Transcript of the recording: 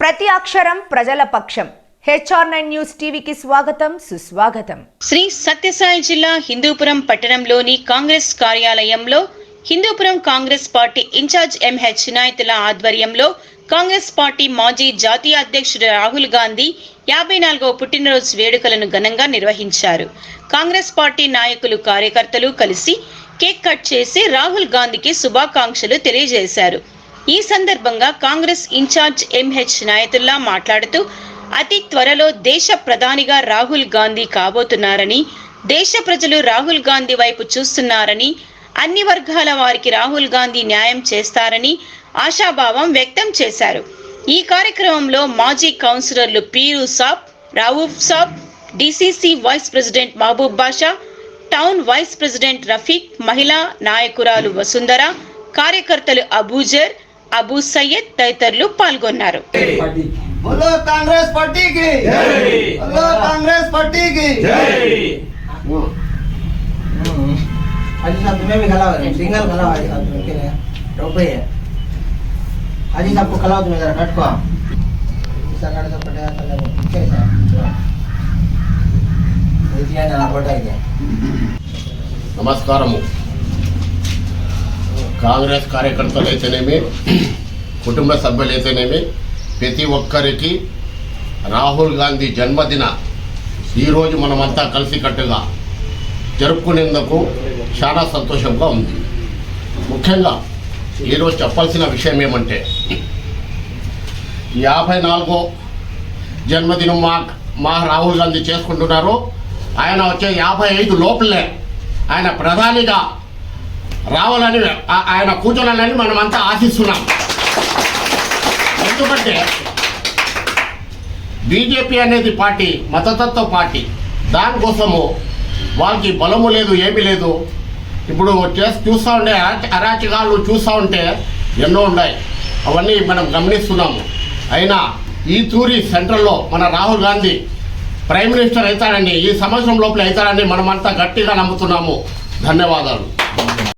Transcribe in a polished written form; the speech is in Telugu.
ప్రతి అక్షరం ప్రజల పక్షం. HR9 న్యూస్ టీవీకి స్వాగతం, సుస్వాగతం. శ్రీ సత్యసాయి జిల్లా హిందూపురం పట్టణంలోని కాంగ్రెస్ కార్యాలయంలో Hindupuram Congress party incharge MH నాయతుల ఆధ్వర్యంలో కాంగ్రెస్ పార్టీ మాజీ జాతీయ అధ్యక్షుడు రాహుల్ గాంధీ 54వ పుట్టినరోజు వేడుకలను ఘనంగా నిర్వహించారు. కాంగ్రెస్ పార్టీ నాయకులు, కార్యకర్తలు కలిసి కేక్ కట్ చేసి రాహుల్ గాంధీకి శుభాకాంక్షలు తెలియజేశారు. ఈ సందర్భంగా కాంగ్రెస్ ఇన్ఛార్జ్ MH నాయతుల్లా మాట్లాడుతూ అతి త్వరలో దేశ ప్రధానిగా రాహుల్ గాంధీ కాబోతున్నారని, దేశ ప్రజలు రాహుల్ గాంధీ వైపు చూస్తున్నారని, అన్ని వర్గాల వారికి రాహుల్ గాంధీ న్యాయం చేస్తారని ఆశాభావం వ్యక్తం చేశారు. ఈ కార్యక్రమంలో మాజీ కౌన్సిలర్లు పీరు సాబ్, రవూఫ్ సాబ్, DCC వైస్ ప్రెసిడెంట్ మహబూబ్ బాషా, టౌన్ వైస్ ప్రెసిడెంట్ రఫీక్, మహిళా నాయకురాలు వసుంధర, కార్యకర్తలు అబూజర్, అబూ సయ్యద్ తదితరులు పాల్గొన్నారు. बोलो कांग्रेस पार्टी की जय, बोलो कांग्रेस पार्टी की जय। हाजी साहब तुम्हें भी खिलाओ, सिंगल खिलाओ हाजी साहब, तुम्हें क्या टोपी है हाजी साहब को खिलाओ, तुम्हें जरा कट को सरकार से पटेगा चले कैसा ये ना पटाइए। నమస్కారము. కాంగ్రెస్ కార్యకర్తలు అయితేనేమి, కుటుంబ సభ్యులు అయితేనేమి, ప్రతి ఒక్కరికి రాహుల్ గాంధీ జన్మదిన ఈరోజు మనమంతా కలిసికట్టుగా జరుపుకునేందుకు చాలా సంతోషంగా ఉంది. ముఖ్యంగా ఈరోజు చెప్పాల్సిన విషయం ఏమంటే 54వ జన్మదినం మా రాహుల్ గాంధీ చేసుకుంటున్నారు. ఆయన వచ్చే 55 లోపలే ఆయన ప్రధానిగా రావాలని, ఆయన కూర్చోనాలని మనమంతా ఆశిస్తున్నాం. ఎందుకంటే బీజేపీ అనేది పార్టీ మతతత్వ పార్టీ, దానికోసము వాళ్ళకి బలము లేదు, ఏమీ లేదు. ఇప్పుడు చూస్తూ ఉండే అరాచకాలు చూస్తూ ఉంటే ఎన్నో ఉన్నాయి, అవన్నీ మనం గమనిస్తున్నాము. అయినా ఈ తూరి సెంట్రల్లో మన రాహుల్ గాంధీ ప్రైమ్ మినిస్టర్ అవుతారని, ఈ సంవత్సరం లోపల అవుతారని మనమంతా గట్టిగా నమ్ముతున్నాము. ధన్యవాదాలు.